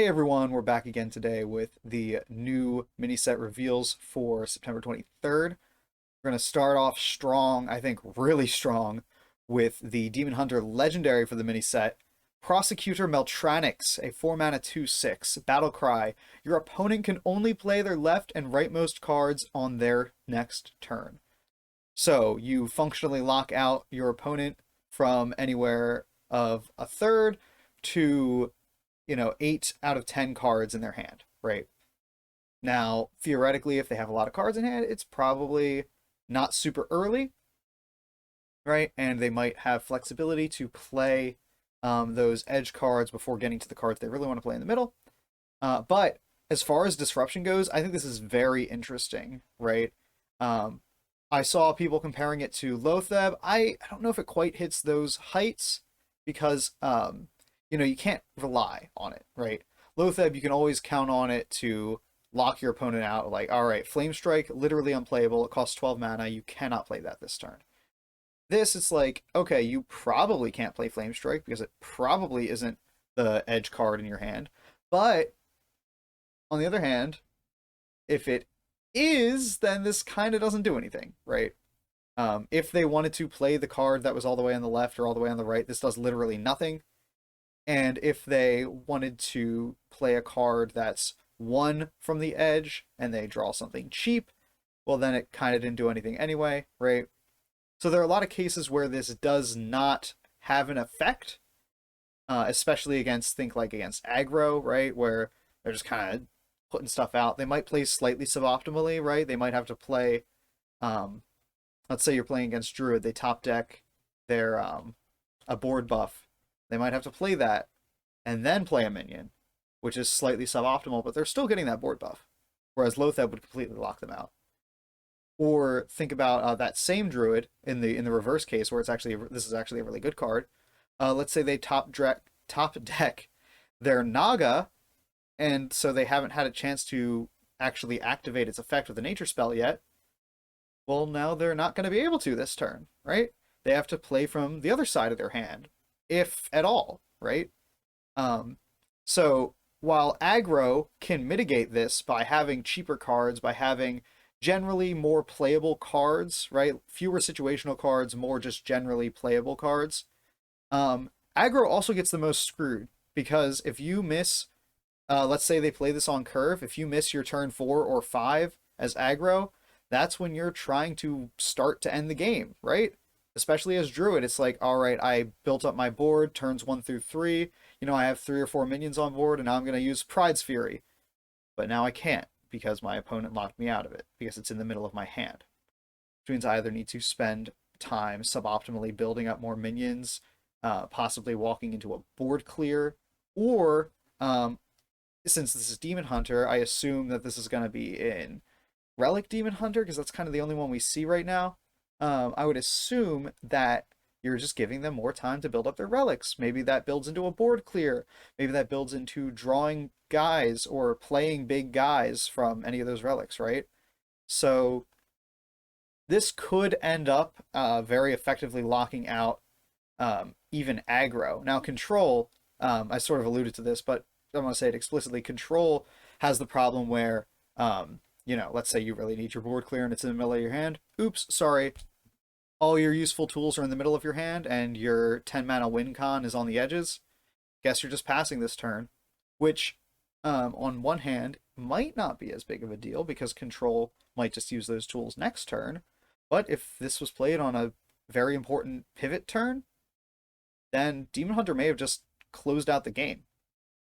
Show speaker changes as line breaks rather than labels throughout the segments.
Hey everyone, we're back again today with the new mini set reveals for September 23rd. We're going to start off strong, I think really strong, with the Demon Hunter Legendary for the mini set. Prosecutor Mel'tranix, a 4-mana 2/6, Battle Cry. Your opponent can only play their left and rightmost cards on their next turn. So you functionally lock out your opponent from anywhere of a third to 8 out of 10 cards in their hand, right? Now, theoretically, if they have a lot of cards in hand, it's probably not super early, right? And they might have flexibility to play those edge cards before getting to the cards they really want to play in the middle. But as far as disruption goes, I think this is very interesting, right? I saw people comparing it to Loatheb. I don't know if it quite hits those heights because you can't rely on it, right? Loatheb, you can always count on it to lock your opponent out. Like, all right, Flame Strike, literally unplayable. It costs 12 mana. You cannot play that this turn. This, it's like, okay, you probably can't play Flame Strike because it probably isn't the edge card in your hand. But on the other hand, if it is, then this kind of doesn't do anything, right? If they wanted to play the card that was all the way on the left or all the way on the right, this does literally nothing. And if they wanted to play a card that's one from the edge and they draw something cheap, well, then it kind of didn't do anything anyway, right? So there are a lot of cases where this does not have an effect, especially against aggro, right? Where they're just kind of putting stuff out. They might play slightly suboptimally, right? They might have to play, let's say you're playing against Druid, they top deck their a board buff. They might have to play that and then play a minion, which is slightly suboptimal, but they're still getting that board buff. Whereas Loatheb would completely lock them out. Or think about that same Druid in the reverse case, where this is actually a really good card. Let's say they top deck their Naga, and so they haven't had a chance to actually activate its effect with a nature spell yet. Well, now they're not going to be able to this turn, right? They have to play from the other side of their hand, if at all, right? So while aggro can mitigate this by having cheaper cards, by having generally more playable cards, right? Fewer situational cards, more just generally playable cards. Aggro also gets the most screwed because if you miss, let's say they play this on curve, if you miss your turn 4 or 5 as aggro, that's when you're trying to start to end the game, right? Especially as Druid, it's like, all right, I built up my board, turns 1 through 3. I have 3 or 4 minions on board, and now I'm going to use Pride's Fury. But now I can't, because my opponent locked me out of it, because it's in the middle of my hand. Which means I either need to spend time suboptimally building up more minions, possibly walking into a board clear, or, since this is Demon Hunter, I assume that this is going to be in Relic Demon Hunter, because that's kind of the only one we see right now. I would assume that you're just giving them more time to build up their relics. Maybe that builds into a board clear. Maybe that builds into drawing guys or playing big guys from any of those relics, right? So this could end up very effectively locking out even aggro. Now, control, I sort of alluded to this, but I want to say it explicitly. Control has the problem where, let's say you really need your board clear and it's in the middle of your hand. Oops, sorry. All your useful tools are in the middle of your hand and your 10 mana win con is on the edges. Guess you're just passing this turn, which on one hand might not be as big of a deal because control might just use those tools next turn. But if this was played on a very important pivot turn, then Demon Hunter may have just closed out the game.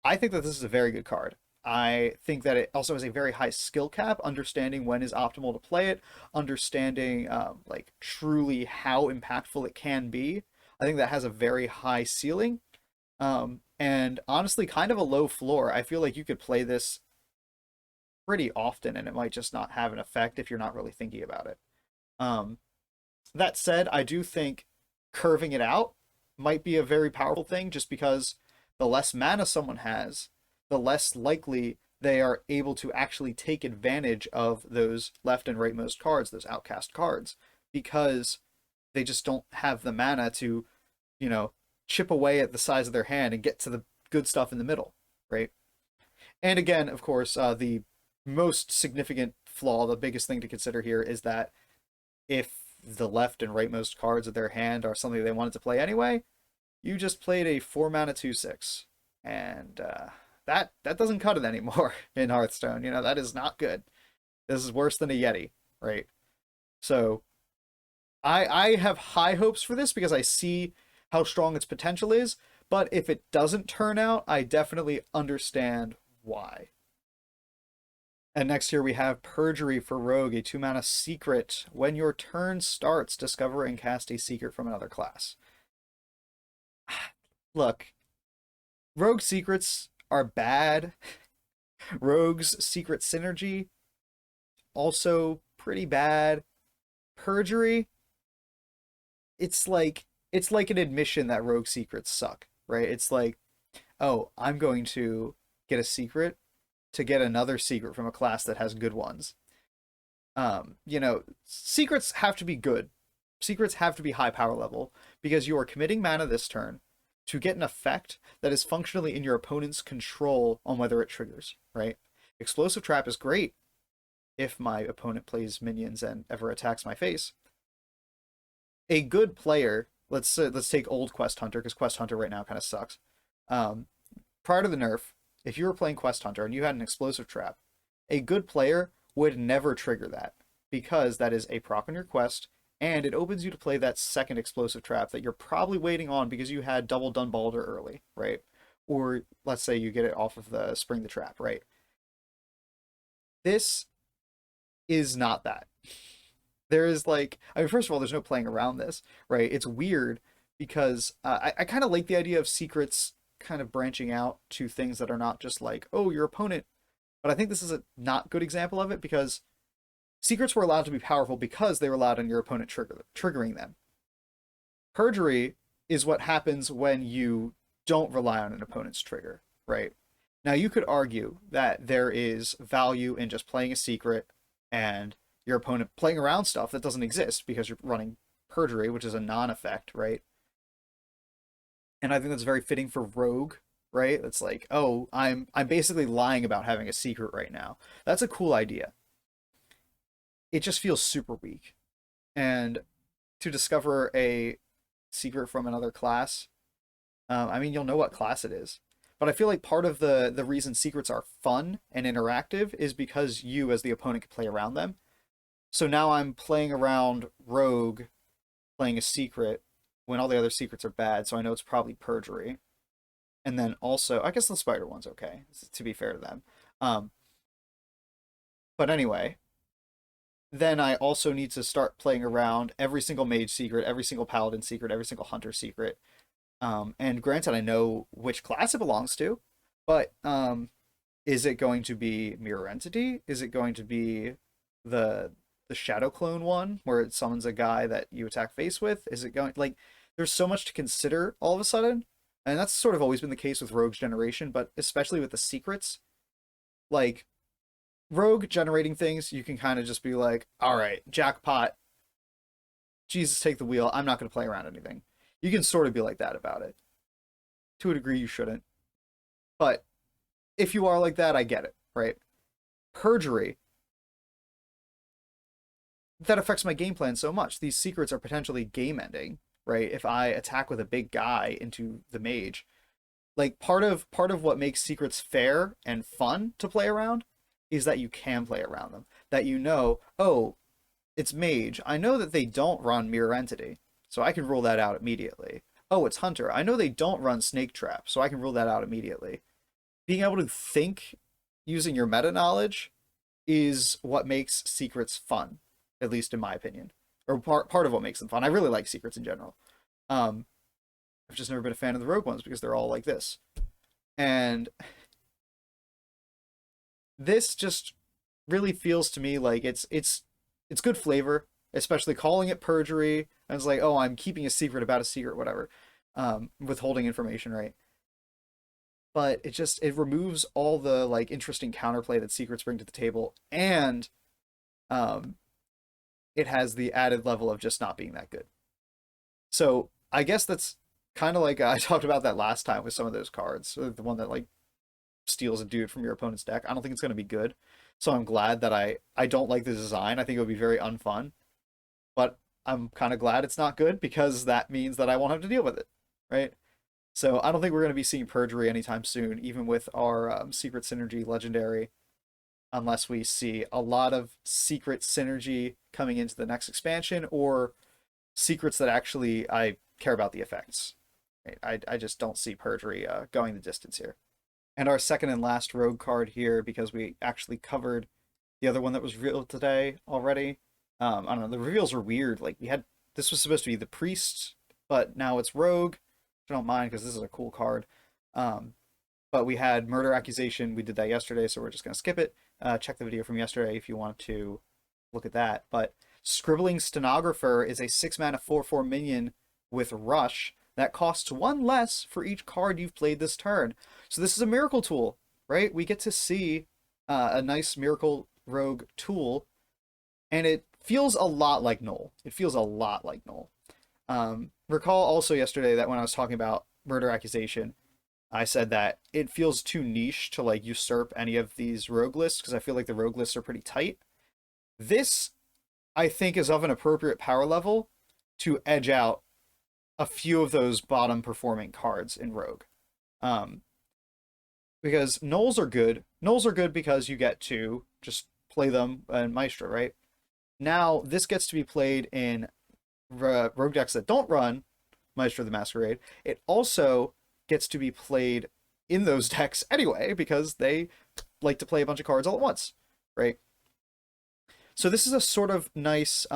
I think that this is a very good card. I think that it also has a very high skill cap, understanding when is optimal to play it, understanding truly how impactful it can be. I think that has a very high ceiling, and honestly kind of a low floor. I feel like you could play this pretty often and it might just not have an effect if you're not really thinking about it. That said, I do think curving it out might be a very powerful thing just because the less mana someone has, the less likely they are able to actually take advantage of those left and rightmost cards, those outcast cards, because they just don't have the mana to, chip away at the size of their hand and get to the good stuff in the middle, right? And again, of course, the most significant flaw, the biggest thing to consider here is that if the left and rightmost cards of their hand are something they wanted to play anyway, you just played a 4 mana 2/6, and that doesn't cut it anymore in Hearthstone. You know, that is not good. This is worse than a Yeti, right? So I have high hopes for this because I see how strong its potential is, but if it doesn't turn out, I definitely understand why. And next here we have Perjury for Rogue, a 2 mana secret. When your turn starts, discover and cast a secret from another class. Look, Rogue secrets are bad. Rogue's secret synergy, also pretty bad. Perjury, it's like an admission that Rogue secrets suck, right? It's like, oh, I'm going to get a secret to get another secret from a class that has good ones. Secrets have to be good. Secrets have to be high power level because you are committing mana this turn to get an effect that is functionally in your opponent's control on whether it triggers, right? Explosive Trap is great if my opponent plays minions and ever attacks my face. A good player, let's take old Quest Hunter because Quest Hunter right now kind of sucks. Um, Prior to the nerf, if you were playing Quest Hunter and you had an Explosive Trap, a good player would never trigger that because that is a proc on your quest and it opens you to play that second Explosive Trap that you're probably waiting on because you had double Dunbalder early, right? Or let's say you get it off of the Spring the Trap, right? This is not that. There is like, I mean, first of all, there's no playing around this, right? It's weird because I kind of like the idea of secrets kind of branching out to things that are not just like, oh, your opponent. But I think this is a not good example of it because secrets were allowed to be powerful because they were allowed on your opponent triggering them. Perjury is what happens when you don't rely on an opponent's trigger, right? Now, you could argue that there is value in just playing a secret and your opponent playing around stuff that doesn't exist because you're running Perjury, which is a non-effect, right? And I think that's very fitting for Rogue, right? It's like, oh, I'm basically lying about having a secret right now. That's a cool idea. It just feels super weak. And to discover a secret from another class, I mean, you'll know what class it is. But I feel like part of the reason secrets are fun and interactive is because you, as the opponent, can play around them. So now I'm playing around Rogue, playing a secret when all the other secrets are bad. So I know it's probably Perjury. And then also, I guess the Spider one's okay, to be fair to them. Um, but anyway, then I also need to start playing around every single mage secret, every single paladin secret, every single hunter secret. And granted, I know which class it belongs to, but is it going to be Mirror Entity? Is it going to be the the Shadow Clone one where it summons a guy that you attack face with? Is it going like there's so much to consider all of a sudden? And that's sort of always been the case with Rogue's generation, but especially with the secrets. Like Rogue generating things, you can kind of just be like, all right, jackpot, Jesus, take the wheel. I'm not going to play around anything. You can sort of be like that about it. To a degree, you shouldn't. But if you are like that, I get it, right? Perjury, that affects my game plan so much. These secrets are potentially game ending, right? If I attack with a big guy into the mage, like part of what makes secrets fair and fun to play around is that you can play around them. That you know, oh, it's mage. I know that they don't run mirror entity, so I can rule that out immediately. Oh, it's hunter. I know they don't run snake trap, so I can rule that out immediately. Being able to think using your meta knowledge is what makes secrets fun, at least in my opinion, or part of what makes them fun. I really like secrets in general. Um, I've just never been a fan of the rogue ones because they're all like this, and this just really feels to me like it's good flavor, especially calling it perjury. And it's like, oh, I'm keeping a secret about a secret, whatever, withholding information, right? But it removes all the like interesting counterplay that secrets bring to the table, and um, it has the added level of just not being that good. So I guess that's kind of like I talked about that last time with some of those cards. The one that like steals a dude from your opponent's deck. I don't think it's going to be good. So I'm glad that I don't like the design. I think it would be very unfun. But I'm kind of glad it's not good because that means that I won't have to deal with it, right? So I don't think we're going to be seeing Perjury anytime soon, even with our Secret Synergy Legendary, unless we see a lot of Secret Synergy coming into the next expansion or secrets that actually I care about the effects. Right? I just don't see Perjury going the distance here. And our second and last rogue card here, because we actually covered the other one that was revealed today already. I don't know, the reveals are weird. Like, we had, this was supposed to be the priest, but now it's rogue. I don't mind because this is a cool card. But we had murder accusation. We did that yesterday, so we're just going to skip it. Check the video from yesterday if you want to look at that. But Scribbling Stenographer is a 6-mana 4/4 minion with Rush that costs 1 less for each card you've played this turn. So this is a miracle tool, right? We get to see a nice miracle rogue tool, and it feels a lot like Null. It feels a lot like Null. Recall also yesterday that when I was talking about murder accusation, I said that it feels too niche to like usurp any of these rogue lists because I feel like the rogue lists are pretty tight. This, I think, is of an appropriate power level to edge out a few of those bottom performing cards in rogue. Because Nulls are good. Nulls are good because you get to just play them in Maestro, right? Now, this gets to be played in rogue decks that don't run Maestro the Masquerade. It also gets to be played in those decks anyway, because they like to play a bunch of cards all at once, right? So this is a sort of nice,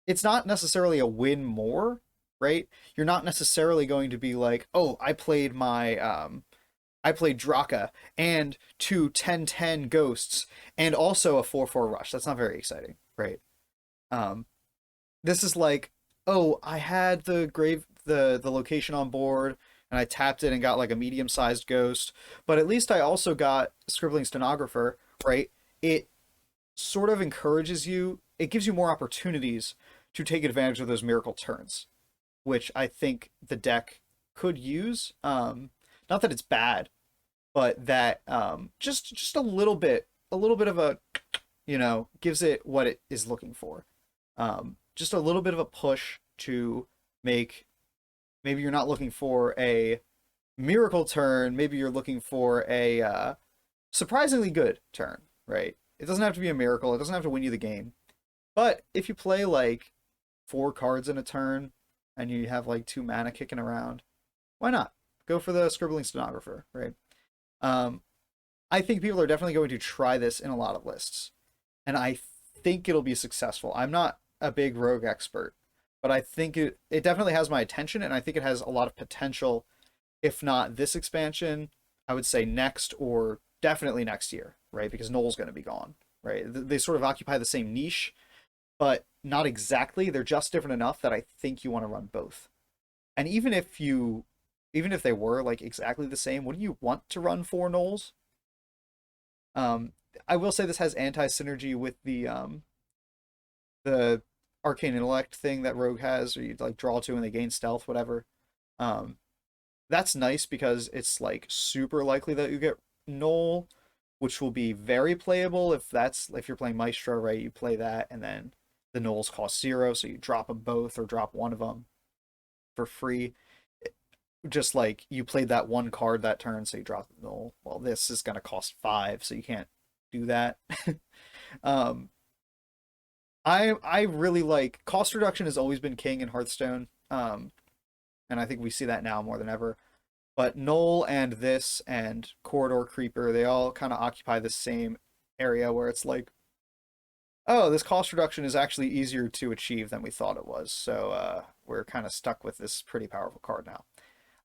it's not necessarily a win more, right? You're not necessarily going to be like, oh, I played Draka and 2 10/10 ghosts and also a 4/4 rush. That's not very exciting, right? This is like, oh, I had the location on board and I tapped it and got like a medium-sized ghost, but at least I also got Scribbling Stenographer, right? It sort of encourages you, it gives you more opportunities to take advantage of those miracle turns, which I think the deck could use. Not that it's bad, but that just a little bit of a, gives it what it is looking for. Just a little bit of a push to make, maybe you're not looking for a miracle turn, maybe you're looking for a surprisingly good turn, right? It doesn't have to be a miracle, it doesn't have to win you the game. But if you play like 4 cards in a turn and you have like 2 mana kicking around, why not? Go for the Scribbling Stenographer, right? I think people are definitely going to try this in a lot of lists, and I think it'll be successful. I'm not a big rogue expert, but I think it definitely has my attention, and I think it has a lot of potential. If not this expansion, I would say next, or definitely next year, right? Because Null's going to be gone, right? They sort of occupy the same niche, but not exactly. They're just different enough that I think you want to run both. And even if they were like exactly the same, wouldn't you want to run 4 Nulls? I will say this has anti-synergy with the Arcane Intellect thing that Rogue has, where you like draw 2 and they gain stealth, whatever. That's nice because it's like super likely that you get Null, which will be very playable if you're playing Maestro, right? You play that and then the Nulls cost 0, so you drop them both or drop one of them for free. Just like you played that 1 card that turn, so you drop the Null. Well, this is going to cost 5, so you can't do that. I really like cost reduction has always been king in Hearthstone, and I think we see that now more than ever. But Null and this and Corridor Creeper, they all kind of occupy the same area where it's like, oh, this cost reduction is actually easier to achieve than we thought it was. So we're kind of stuck with this pretty powerful card now.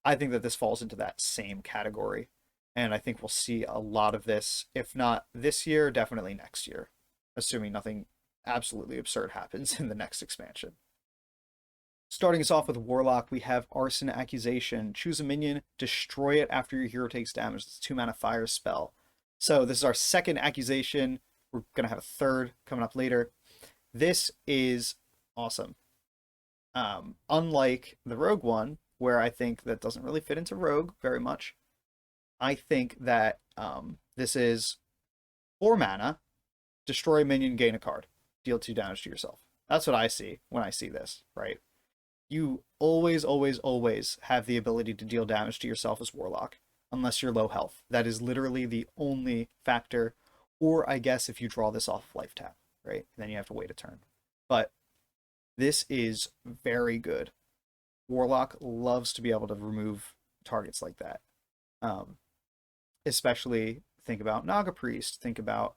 I think that this falls into that same category, and I think we'll see a lot of this, if not this year, definitely next year, assuming nothing absolutely absurd happens in the next expansion. Starting us off with Warlock, we have Arson Accusation. Choose a minion, destroy it after your hero takes damage. It's a 2-mana fire spell. So this is our second accusation. We're going to have a third coming up later. This is awesome. Unlike the Rogue one, where I think that doesn't really fit into Rogue very much, I think that this is 4 mana, destroy a minion, gain a card, deal 2 damage to yourself. That's what I see when I see this, right? You always, always, always have the ability to deal damage to yourself as Warlock, unless you're low health. That is literally the only factor. Or I guess if you draw this off life tap, right? Then you have to wait a turn. But this is very good. Warlock loves to be able to remove targets like that. Um, Especially think about Naga Priest, think about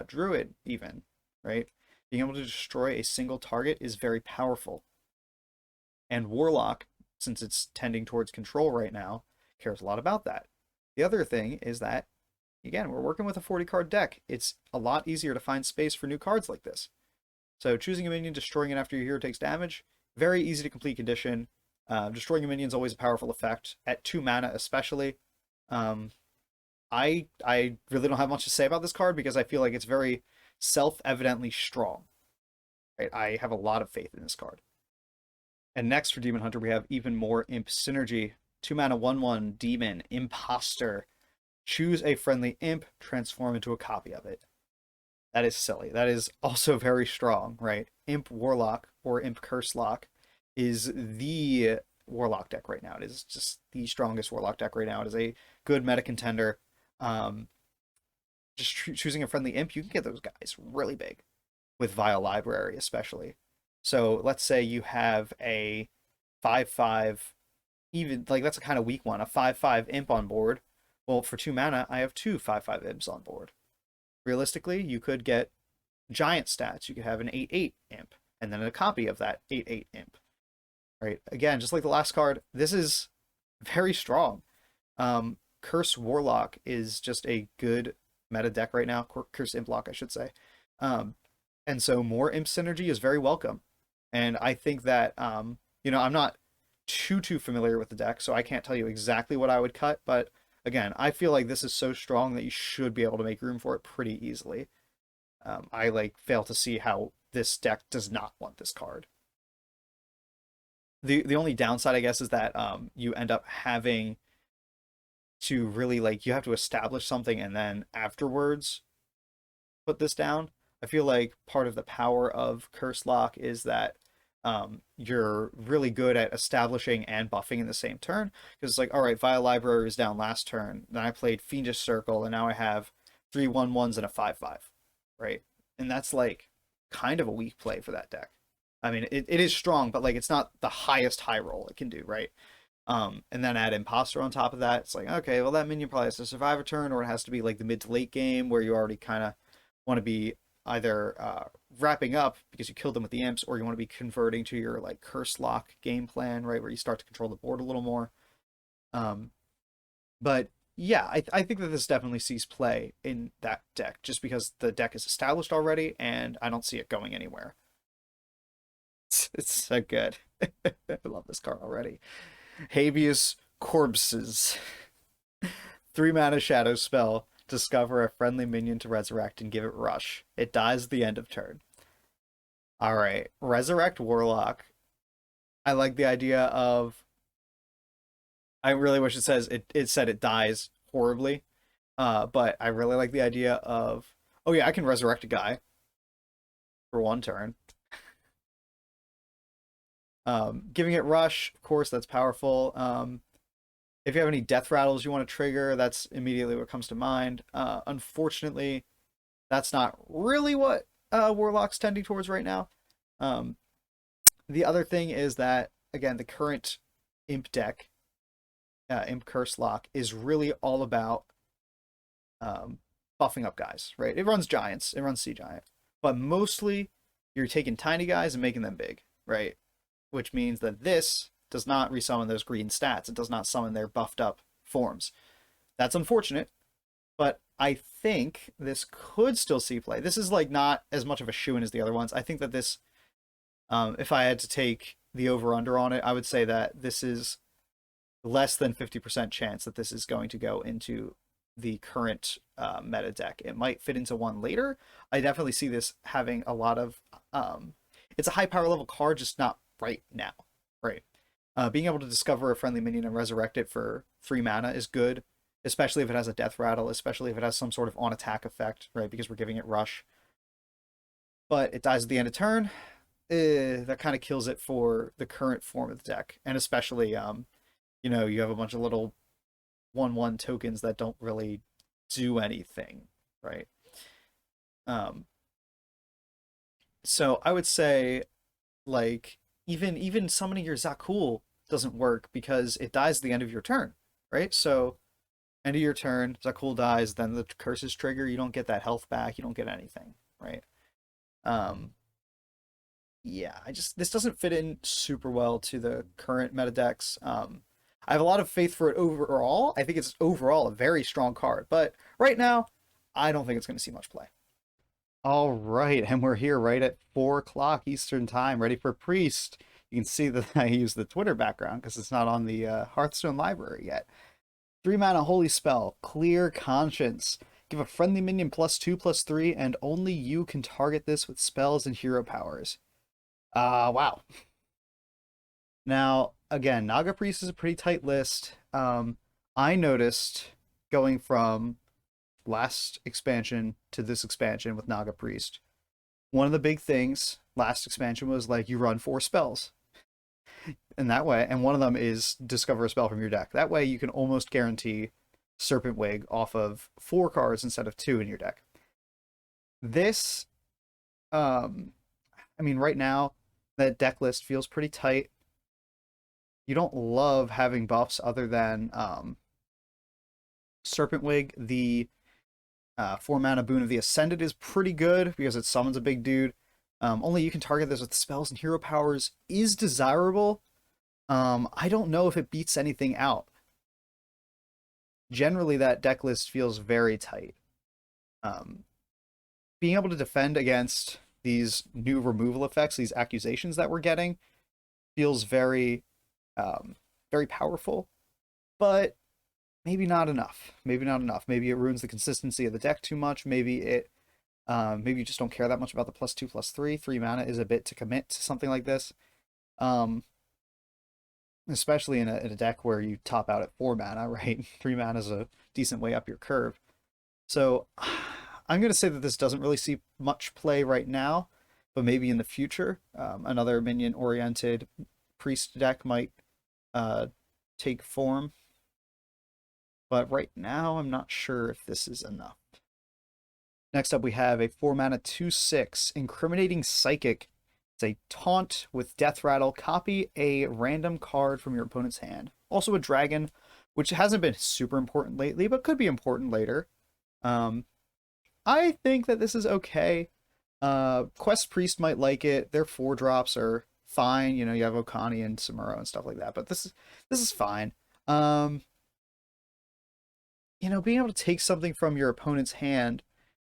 Druid even, right? Being able to destroy a single target is very powerful. And Warlock, since it's tending towards control right now, cares a lot about that. The other thing is that, again, we're working with a 40 card deck. It's a lot easier to find space for new cards like this. So choosing a minion, destroying it after your hero takes damage, very easy to complete condition. Destroying a minion is always a powerful effect, at 2 mana especially. I really don't have much to say about this card because I feel like it's very self-evidently strong. Right? I have a lot of faith in this card. And next for Demon Hunter, we have even more Imp synergy. 2 mana, 1/1, Demon, Imp-oster. Choose a friendly imp, transform into a copy of it. That is silly. That is also very strong, right? Imp Warlock or Imp Curse Lock is the Warlock deck right now. It is just the strongest Warlock deck right now. It is a good meta contender. Just choosing a friendly imp, you can get those guys really big with Vile Library, especially. So let's say you have a 5/5, even like that's a kind of weak one, a 5/5 imp on board. Well, for 2 mana, I have 2 5/5 imps on board. Realistically, you could get giant stats. You could have an 8/8 imp, and then a copy of that 8/8 imp. Right? Again, just like the last card, this is very strong. Curse Warlock is just a good meta deck right now. Curse Imp Lock, I should say. And so more imp synergy is very welcome. And I think that, I'm not too familiar with the deck, so I can't tell you exactly what I would cut. But again, I feel like this is so strong that you should be able to make room for it pretty easily. I fail to see how this deck does not want this card. The only downside, I guess, is that you end up having to really you have to establish something and then afterwards put this down. I feel like part of the power of Curse Lock is that you're really good at establishing and buffing in the same turn. Because it's like, all right, Vile Library was down last turn. Then I played Fiendish Circle, and now I have 3 1/1s and a 5/5, right? And that's kind of a weak play for that deck. I mean, it is strong, but it's not the highest high roll it can do, right? And then add Imp-oster on top of that. It's like, okay, well, that minion probably has to survive a turn, or it has to be the mid to late game where you already kind of want to be either wrapping up because you killed them with the imps, or you want to be converting to your Curse Lock game plan, right, where you start to control the board a little more. But yeah, I think that this definitely sees play in that deck, just because the deck is established already, and I don't see it going anywhere. It's so good. I love this card already. Habeas Corpses. 3 mana shadow spell. Discover a friendly minion to resurrect and give it rush. It dies at the end of turn. Alright. Resurrect Warlock. I like the idea of... I really wish it said it dies horribly. But I really like the idea of... Oh yeah, I can resurrect a guy for 1 turn. Giving it rush, of course, that's powerful. If you have any death rattles you want to trigger, that's immediately what comes to mind. Unfortunately, that's not really what Warlock's tending towards right now. The other thing is that, again, the current Imp deck, Imp Curse Lock, is really all about buffing up guys, right? It runs giants, it runs Sea Giant, but mostly you're taking tiny guys and making them big, right? Which means that this does not resummon those green stats. It does not summon their buffed up forms. That's unfortunate, but I think this could still see play. This is not as much of a shoo-in as the other ones. I think that this, if I had to take the over-under on it, I would say that this is less than 50% chance that this is going to go into the current meta deck. It might fit into one later. I definitely see this having a lot of... it's a high power level card, just not right now, right? Being able to discover a friendly minion and resurrect it for 3 mana is good. especially if it has a death rattle, especially if it has some sort of on attack effect, right? Because we're giving it rush. But it dies at the end of turn. That kind of kills it for the current form of the deck, and especially you have a bunch of little 1/1 tokens that don't really do anything, right? Um, so I would say like even summoning your Zakul doesn't work because it dies at the end of your turn, right? So end of your turn, Zakul dies, then the curses trigger. You don't get that health back. You don't get anything, right? Um, yeah, this doesn't fit in super well to the current meta decks. I have a lot of faith for it overall. I think it's overall a very strong card, but right now, I don't think it's going to see much play. All right, and we're here right at 4 o'clock Eastern time, ready for Priest. You can see that I use the Twitter background because it's not on the Hearthstone library yet. 3 mana Holy Spell, Clear Conscience. Give a friendly minion +2/+3, and only you can target this with spells and hero powers. Wow. Now, again, Naga Priest is a pretty tight list. I noticed going from last expansion to this expansion with Naga Priest, one of the big things last expansion was like you run 4 spells. And that way, and one of them is discover a spell from your deck. That way you can almost guarantee Serpent Wig off of 4 cards instead of 2 in your deck. This, I mean, right now, that deck list feels pretty tight. You don't love having buffs other than Serpent Wig. The 4 mana Boon of the Ascended is pretty good because it summons a big dude. Only you can target this with spells and hero powers is desirable. I don't know if it beats anything out. Generally, that deck list feels very tight. Being able to defend against these new removal effects, these accusations that we're getting, feels very, very powerful, but maybe not enough. Maybe not enough. Maybe it ruins the consistency of the deck too much. Maybe you just don't care that much about the +2/+3. 3 mana is a bit to commit to something like this. Especially in a deck where you top out at 4 mana, right? 3 mana is a decent way up your curve. So I'm going to say that this doesn't really see much play right now, but maybe in the future, another minion-oriented priest deck might take form. But right now, I'm not sure if this is enough. Next up, we have a 4 mana 2/6 Incriminating Psychic. It's a taunt with Death Rattle. Copy a random card from your opponent's hand. Also a dragon, which hasn't been super important lately, but could be important later. I think that this is okay. Quest Priest might like it. Their 4-drops are fine. You know, you have Okani and Samuro and stuff like that, but this is fine. You know, being able to take something from your opponent's hand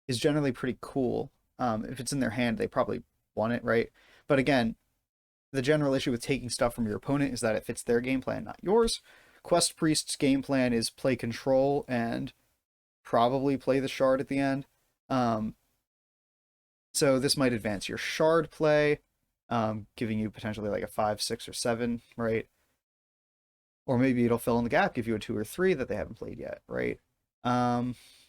is generally pretty cool. If it's in their hand, they probably want it, right? But again, the general issue with taking stuff from your opponent is that it fits their game plan, not yours. Quest Priest's game plan is play control and probably play the shard at the end. So this might advance your shard play, giving you potentially like a 5, 6, or 7, right? Or maybe it'll fill in the gap, give you a 2 or 3 that they haven't played yet, right?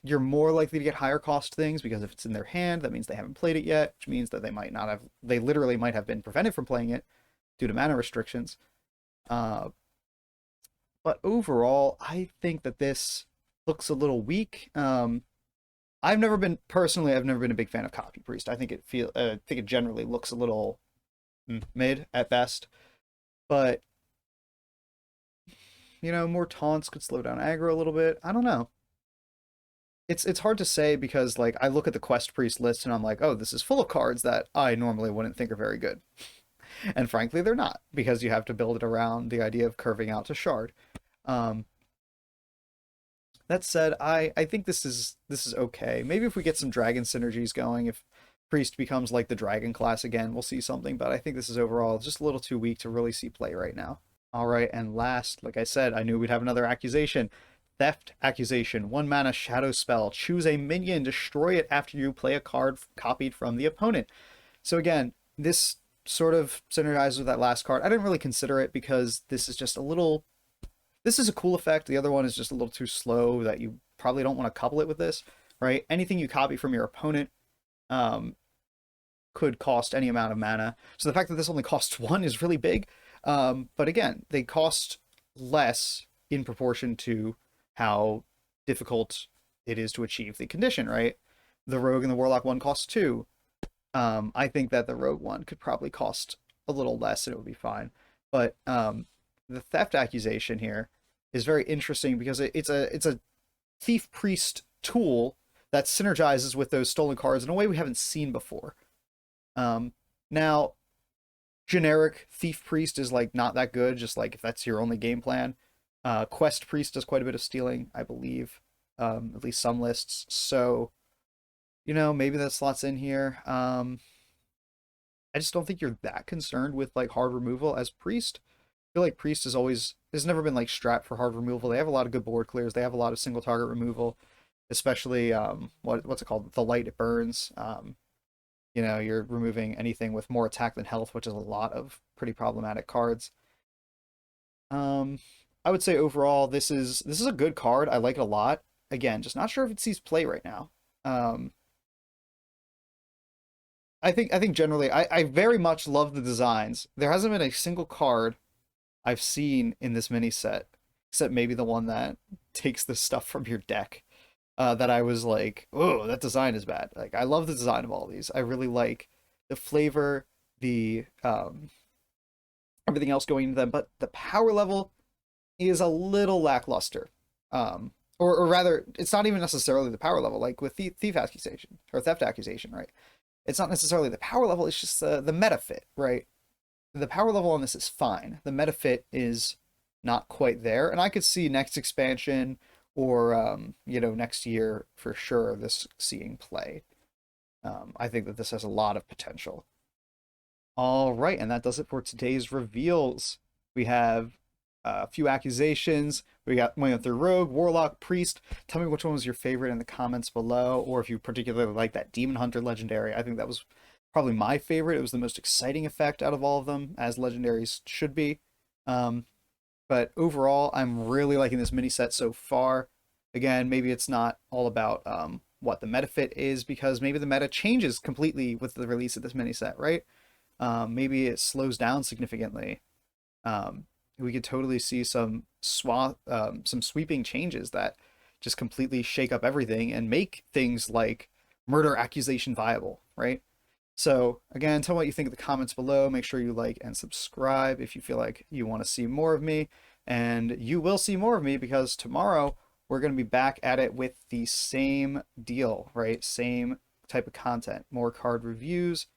You're more likely to get higher cost things because if it's in their hand, that means they haven't played it yet, which means that they literally might have been prevented from playing it due to mana restrictions. But overall, I think that this looks a little weak. I've never been a big fan of Copy Priest. I think it generally looks a little mid at best. But you know, more taunts could slow down aggro a little bit. I don't know. It's hard to say because like I look at the Quest Priest list and I'm like, oh, this is full of cards that I normally wouldn't think are very good. And frankly, they're not, because you have to build it around the idea of curving out to shard. That said, I think this is okay. Maybe if we get some dragon synergies going, if Priest becomes like the dragon class again, we'll see something, but I think this is overall just a little too weak to really see play right now. All right, and last, like I said, I knew we'd have another accusation. Theft Accusation, 1 mana shadow spell. Choose a minion, destroy it after you play a card copied from the opponent. So again, this sort of synergizes with that last card. I didn't really consider it because this is just a little This is a cool effect. The other one is just a little too slow that you probably don't want to couple it with this, right? Anything you copy from your opponent um, could cost any amount of mana. So the fact that this only costs one is really big. But again, they cost less in proportion to how difficult it is to achieve the condition, right? The Rogue and the Warlock one costs two. I think that the Rogue one could probably cost a little less and it would be fine. But the theft accusation here is very interesting because it's a thief priest tool that synergizes with those stolen cards in a way we haven't seen before. Now, generic thief priest is like not that good, just like if that's your only game plan. Quest priest does quite a bit of stealing, I believe, at least some lists. So, maybe that slots in here. I just don't think you're that concerned with like hard removal as priest. I feel like priest has never been like strapped for hard removal. They have a lot of good board clears. They have a lot of single target removal, especially what's it called? The light it burns. You're removing anything with more attack than health, which is a lot of pretty problematic cards. I would say overall this is a good card. I like it a lot. Again, just not sure if it sees play right now. I think generally I very much love the designs. There hasn't been a single card I've seen in this mini set, except maybe the one that takes the stuff from your deck. That I was like, oh, that design is bad. Like, I love the design of all these. I really like the flavor, the everything else going into them, but the power level is a little lackluster. Or rather, it's not even necessarily the power level. Like with the thief accusation or theft accusation, right? It's not necessarily the power level. It's just the meta fit, right? The power level on this is fine. The meta fit is not quite there, and I could see next expansion or next year for sure this seeing play. I think that this has a lot of potential. All right, and that does it for today's reveals. We have a few accusations. We went through Rogue, Warlock, Priest. Tell me which one was your favorite in the comments below, or if you particularly like that Demon Hunter Legendary. I think that was probably my favorite. It was the most exciting effect out of all of them, as legendaries should be. But overall, I'm really liking this mini set so far. Again, maybe it's not all about what the meta fit is, because maybe the meta changes completely with the release of this mini set, right? Maybe it slows down significantly. We could totally see some sweeping changes that just completely shake up everything and make things like murder accusation viable, right? So again, tell me what you think in the comments below. Make sure you like and subscribe if you feel like you want to see more of me. And you will see more of me because tomorrow we're going to be back at it with the same deal, right? Same type of content, more card reviews.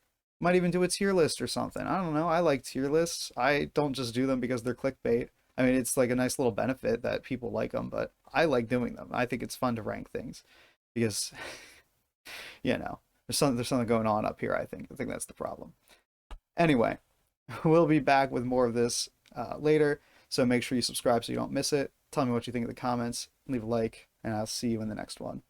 Might even do a tier list or something. I don't know. I like tier lists. I don't just do them because they're clickbait. I mean, it's like a nice little benefit that people like them, but I like doing them. I think it's fun to rank things because, there's something going on up here, I think. I think that's the problem. Anyway, we'll be back with more of this later, so make sure you subscribe so you don't miss it. Tell me what you think in the comments, leave a like, and I'll see you in the next one.